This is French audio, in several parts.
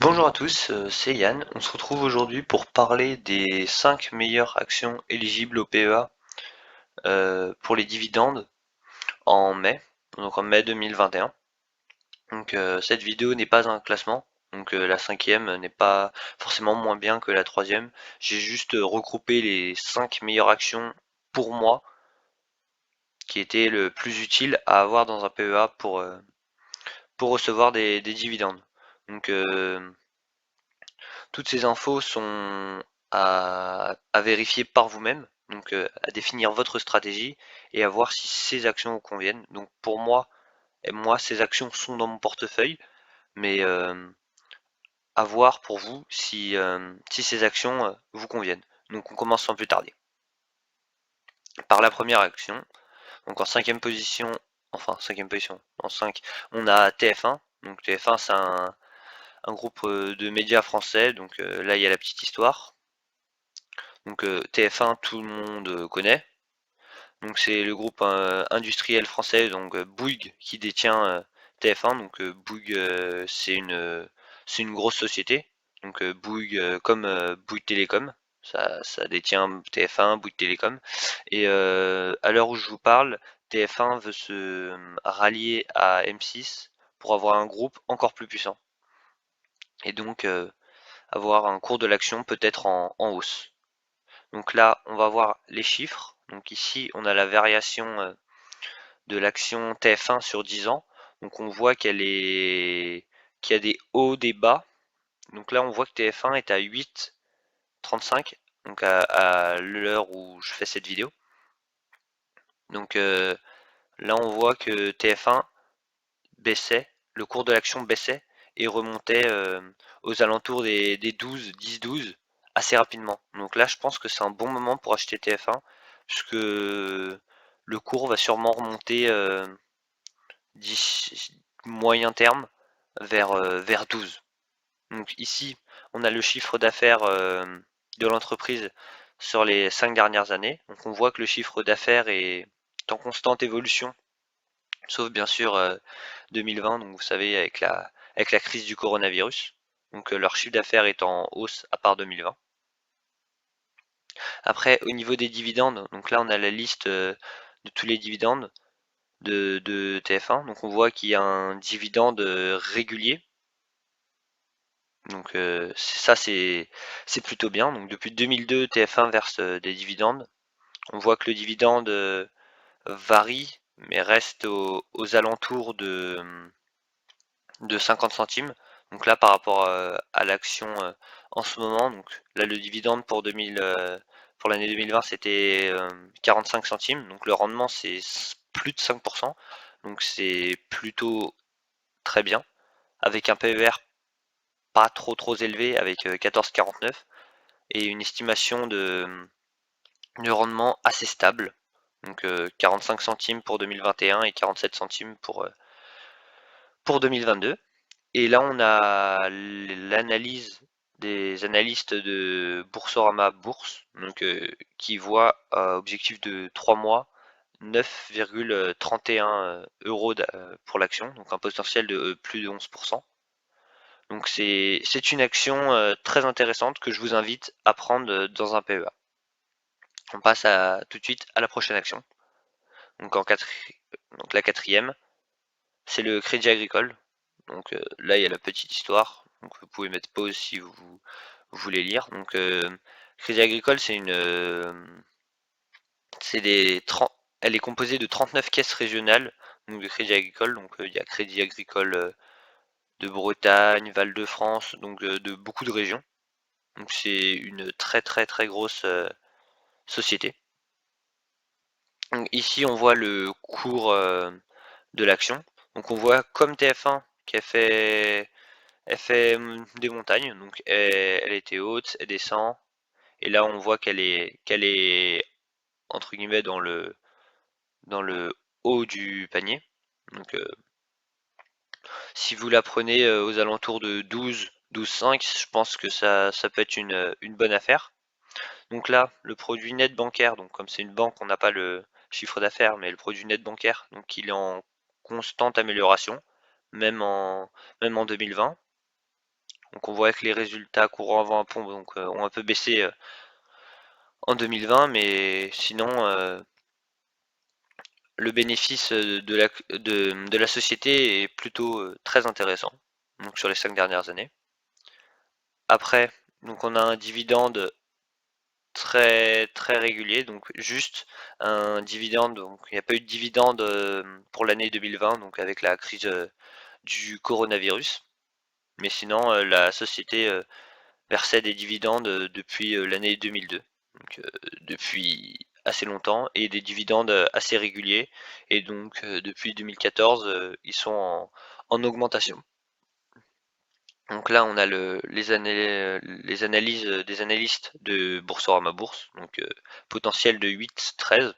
Bonjour à tous, c'est Yann. On se retrouve aujourd'hui pour parler des 5 meilleures actions éligibles au PEA pour les dividendes en mai, donc en mai 2021. Donc cette vidéo n'est pas un classement, donc la cinquième n'est pas forcément moins bien que la troisième. J'ai juste regroupé les 5 meilleures actions pour moi qui étaient le plus utiles à avoir dans un PEA pour recevoir des dividendes. Donc toutes ces infos sont à vérifier par vous-même, donc à définir votre stratégie et à voir si ces actions vous conviennent. Donc pour moi, ces actions sont dans mon portefeuille, mais à voir pour vous si ces actions vous conviennent. Donc on commence sans plus tarder. Par la première action, donc en cinquième position, en 5, on a TF1. Donc TF1 c'est un groupe de médias français, donc là il y a la petite histoire. Donc TF1, tout le monde connaît. Donc c'est le groupe industriel français, donc Bouygues, qui détient TF1. Donc Bouygues, c'est une grosse société. Donc Bouygues, comme Bouygues Télécom, ça détient TF1, Bouygues Télécom. Et à l'heure où je vous parle, TF1 veut se rallier à M6 pour avoir un groupe encore plus puissant. Et donc avoir un cours de l'action peut-être en hausse. Donc là, on va voir les chiffres. Donc ici, on a la variation de l'action TF1 sur 10 ans. Donc on voit qu'il y a des hauts, des bas. Donc là, on voit que TF1 est à 8,35, donc à l'heure où je fais cette vidéo. Donc là, on voit que TF1 baissait, le cours de l'action baissait et remontait aux alentours des 12, 10-12 assez rapidement. Donc là, je pense que c'est un bon moment pour acheter TF1 puisque le cours va sûrement remonter d'ici moyen terme vers 12. Donc ici, on a le chiffre d'affaires de l'entreprise sur les 5 dernières années. Donc on voit que le chiffre d'affaires est en constante évolution, sauf bien sûr 2020, donc vous savez, avec la crise du coronavirus. Donc leur chiffre d'affaires est en hausse à part 2020. Après, au niveau des dividendes, donc là on a la liste de tous les dividendes de TF1. Donc on voit qu'il y a un dividende régulier. Donc ça c'est plutôt bien. Donc depuis 2002, TF1 verse des dividendes. On voit que le dividende varie, mais reste aux alentours de 50 centimes. Donc là, par rapport à l'action en ce moment, donc là le dividende pour l'année 2020 c'était 45 centimes. Donc le rendement c'est plus de 5%. Donc c'est plutôt très bien. Avec un PER pas trop élevé avec 14,49 et une estimation de rendement assez stable. Donc 45 centimes pour 2021 et 47 centimes pour 2022. Et là, on a l'analyse des analystes de Boursorama Bourse, donc qui voit objectif de 3 mois 9,31 euros pour l'action, donc un potentiel de plus de 11%. Donc c'est une action très intéressante que je vous invite à prendre dans un PEA. On passe tout de suite à la prochaine action. Donc, donc la quatrième, c'est le Crédit Agricole. Donc là, il y a la petite histoire. Donc vous pouvez mettre pause si vous voulez lire. Donc Crédit Agricole, elle est composée de 39 caisses régionales donc de Crédit Agricole. Donc il y a Crédit Agricole de Bretagne, Val-de-France, donc de beaucoup de régions. Donc c'est une très grosse société. Donc, ici, on voit le cours de l'action. Donc on voit comme TF1 qui elle fait des montagnes, donc elle était haute, elle descend, et là on voit qu'elle est entre guillemets dans le haut du panier. Donc si vous la prenez aux alentours de 12,5, je pense que ça peut être une bonne affaire. Donc là, le produit net bancaire, donc comme c'est une banque, on n'a pas le chiffre d'affaires, mais le produit net bancaire, donc il est en constante amélioration, même en, même en 2020. Donc on voit que les résultats courants avant impôt ont un peu baissé en 2020, mais sinon le bénéfice de la société est plutôt très intéressant, donc sur les 5 dernières années. Après, donc on a un dividende très très régulier, donc juste un dividende, donc il n'y a pas eu de dividende pour l'année 2020, donc avec la crise du coronavirus, mais sinon la société versait des dividendes depuis l'année 2002, donc depuis assez longtemps, et des dividendes assez réguliers, et donc depuis 2014 ils sont en augmentation. Donc là, on a les analyses des analystes de Boursorama Bourse, donc potentiel de 8,13.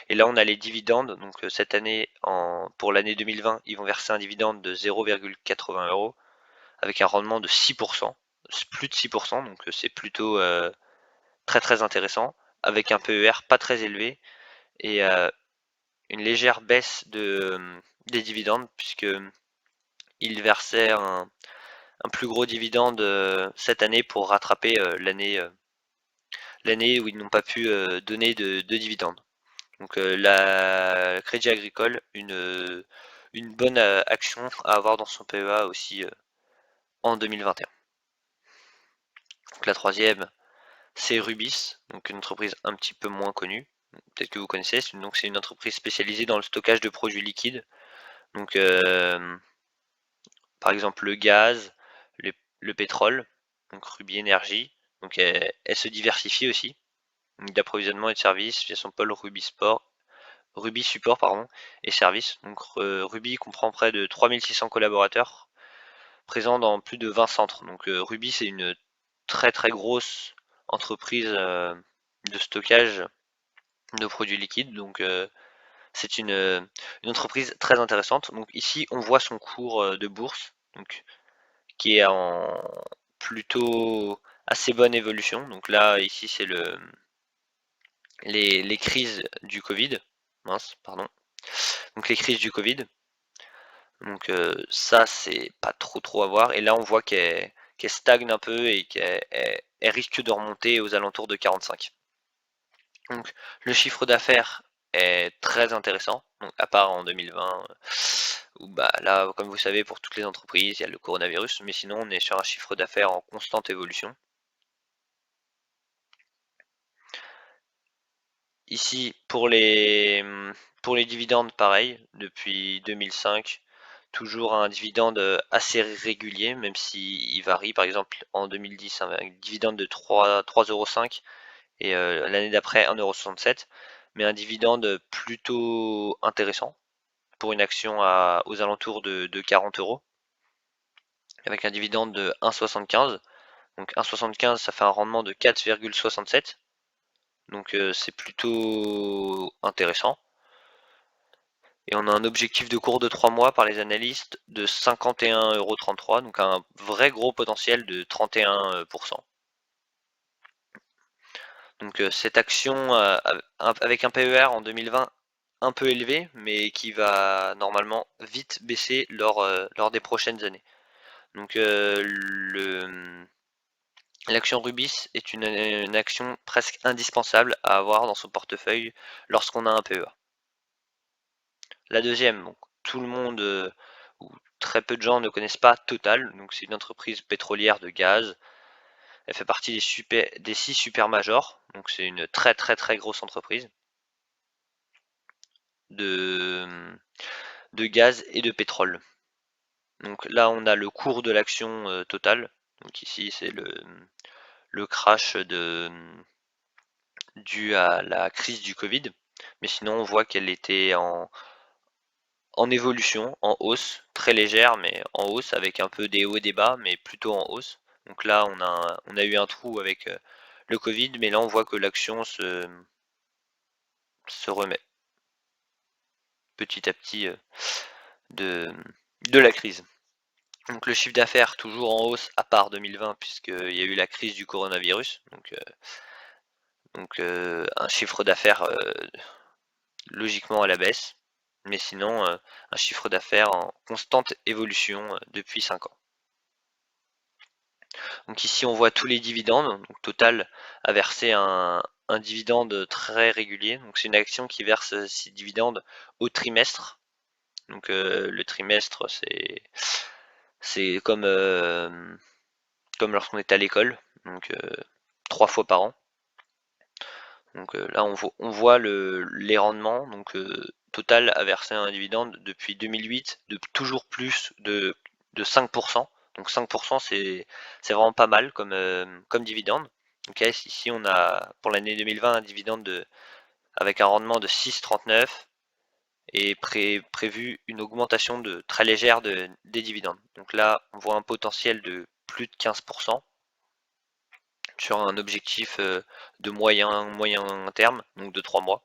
Et là, on a les dividendes. Donc cette année, pour l'année 2020, ils vont verser un dividende de 0,80 euros avec un rendement de 6%, plus de 6%. Donc c'est plutôt très très intéressant, avec un PER pas très élevé et une légère baisse des dividendes puisque ils versaient un plus gros dividende cette année pour rattraper l'année où ils n'ont pas pu donner de dividendes. Donc la Crédit Agricole, une bonne action à avoir dans son PEA aussi en 2021. Donc la troisième, c'est Rubis, donc une entreprise un petit peu moins connue. Peut-être que vous connaissez, donc c'est une entreprise spécialisée dans le stockage de produits liquides. Donc par exemple le gaz, le pétrole, donc Ruby Energy. Donc elle se diversifie aussi, d'approvisionnement et de services via son pôle Ruby Support pardon, et services. Donc Ruby comprend près de 3600 collaborateurs présents dans plus de 20 centres. Donc Ruby c'est une très très grosse entreprise de stockage de produits liquides. Donc c'est une entreprise très intéressante. Donc ici on voit son cours de bourse, donc qui est en plutôt assez bonne évolution. Donc là ici c'est les crises du Covid. Mince, pardon. Donc les crises du Covid. Donc ça c'est pas trop à voir. Et là on voit qu'elle stagne un peu et qu'elle risque de remonter aux alentours de 45. Donc le chiffre d'affaires est très intéressant. Donc à part en 2020 où bah là comme vous savez pour toutes les entreprises il y a le coronavirus, mais sinon on est sur un chiffre d'affaires en constante évolution. Ici, pour les dividendes, pareil, depuis 2005, toujours un dividende assez régulier, même s'il varie. Par exemple, en 2010, un dividende de 3,05 € et l'année d'après 1,67 €, mais un dividende plutôt intéressant pour une action aux alentours de 40 euros, avec un dividende de 1,75. Donc 1,75, ça fait un rendement de 4,67. Donc c'est plutôt intéressant. Et on a un objectif de cours de 3 mois par les analystes de 51,33 €, donc un vrai gros potentiel de 31%. Donc cette action avec un PER en 2020 un peu élevé, mais qui va normalement vite baisser lors des prochaines années. Donc l'action Rubis est une action presque indispensable à avoir dans son portefeuille lorsqu'on a un PEA. La deuxième, donc, tout le monde ou très peu de gens ne connaissent pas Total, donc c'est une entreprise pétrolière de gaz. Elle fait partie des 6 super majors, donc c'est une très très très grosse entreprise de, de gaz et de pétrole. Donc là on a le cours de l'action Total, donc ici c'est le crash dû à la crise du Covid, mais sinon on voit qu'elle était en évolution, en hausse, très légère, mais en hausse, avec un peu des hauts et des bas, mais plutôt en hausse. Donc là, on a eu un trou avec le Covid, mais là, on voit que l'action se remet petit à petit de, de la crise. Donc le chiffre d'affaires toujours en hausse, à part 2020, puisqu'il y a eu la crise du coronavirus. Donc un chiffre d'affaires logiquement à la baisse, mais sinon un chiffre d'affaires en constante évolution depuis 5 ans. Donc ici on voit tous les dividendes. Donc Total a versé un dividende très régulier. Donc c'est une action qui verse ses dividendes au trimestre. Donc le trimestre c'est comme lorsqu'on est à l'école. Donc 3 fois par an. Donc là on voit les rendements. Donc Total a versé un dividende depuis 2008 de toujours plus de 5%. Donc 5% c'est vraiment pas mal comme dividende. Donc là, ici on a pour l'année 2020 un dividende avec un rendement de 6,39 et prévu une augmentation très légère des dividendes. Donc là on voit un potentiel de plus de 15% sur un objectif de moyen terme, donc de 3 mois.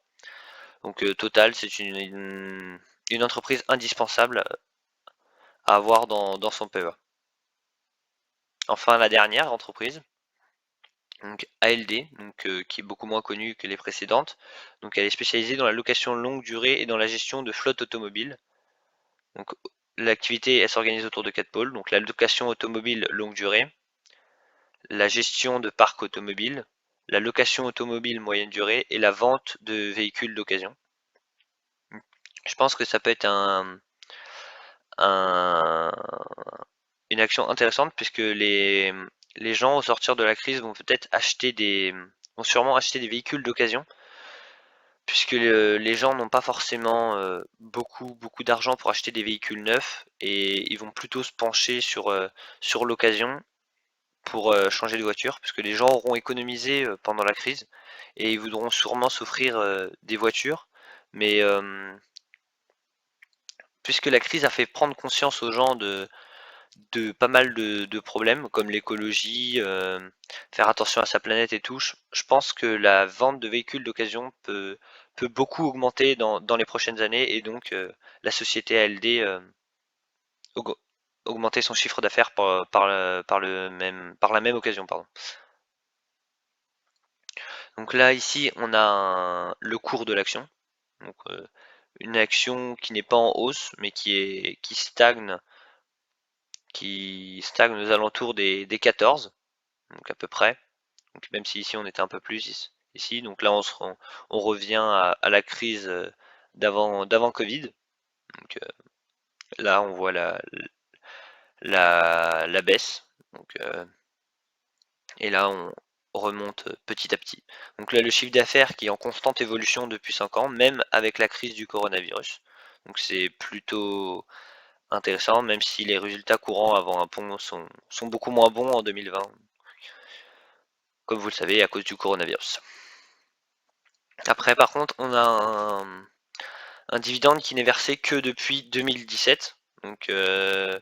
Donc Total, c'est une entreprise indispensable à avoir dans son PEA. Enfin, la dernière entreprise, donc ALD, donc, qui est beaucoup moins connue que les précédentes. Donc elle est spécialisée dans la location longue durée et dans la gestion de flotte automobile. Donc l'activité, elle s'organise autour de 4 pôles. Donc la location automobile longue durée, la gestion de parc automobile, la location automobile moyenne durée et la vente de véhicules d'occasion. Je pense que ça peut être un, une action intéressante puisque les gens au sortir de la crise vont peut-être vont sûrement acheter des véhicules d'occasion puisque les gens n'ont pas forcément beaucoup d'argent pour acheter des véhicules neufs et ils vont plutôt se pencher sur l'occasion pour changer de voiture puisque les gens auront économisé pendant la crise et ils voudront sûrement s'offrir des voitures, mais puisque la crise a fait prendre conscience aux gens de pas mal de problèmes comme l'écologie, faire attention à sa planète et tout. Je pense que la vente de véhicules d'occasion peut beaucoup augmenter dans les prochaines années et donc la société ALD aug- augmenter son chiffre d'affaires par la même occasion, pardon. Donc là ici on a le cours de l'action. Donc une action qui n'est pas en hausse mais qui stagne aux alentours des 14, donc à peu près. Donc même si ici on était un peu plus ici, donc là on revient à la crise d'avant Covid. Donc là on voit la baisse. Donc, et là on remonte petit à petit. Donc là le chiffre d'affaires qui est en constante évolution depuis 5 ans, même avec la crise du coronavirus. Donc c'est plutôt intéressant, même si les résultats courants avant un pont sont beaucoup moins bons en 2020, comme vous le savez, à cause du coronavirus. Après, par contre, on a un dividende qui n'est versé que depuis 2017, donc un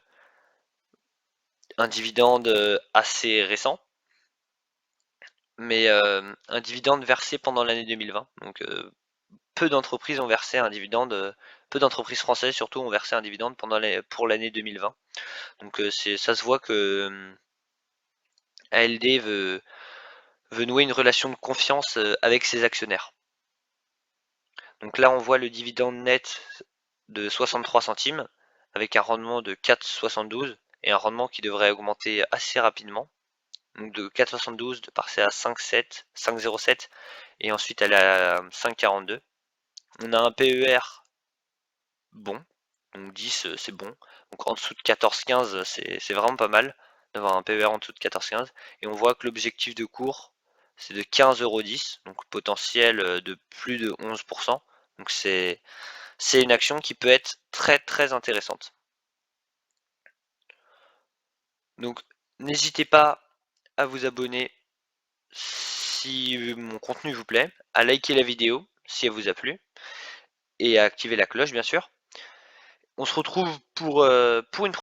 dividende assez récent, mais un dividende versé pendant l'année 2020. Donc peu d'entreprises ont versé un dividende, peu d'entreprises françaises surtout ont versé un dividende pour l'année 2020. Donc ça se voit que ALD veut nouer une relation de confiance avec ses actionnaires. Donc là, on voit le dividende net de 63 centimes avec un rendement de 4,72 et un rendement qui devrait augmenter assez rapidement. Donc de 4,72 de passer à 5,07 et ensuite aller à 5,42. On a un PER bon, donc 10 c'est bon. Donc en dessous de 14,15 c'est vraiment pas mal d'avoir un PER en dessous de 14,15. Et on voit que l'objectif de cours c'est de 15,10 €, donc potentiel de plus de 11%. Donc c'est une action qui peut être très intéressante. Donc n'hésitez pas à vous abonner si mon contenu vous plaît, à liker la vidéo si elle vous a plu et à activer la cloche bien sûr. On se retrouve pour une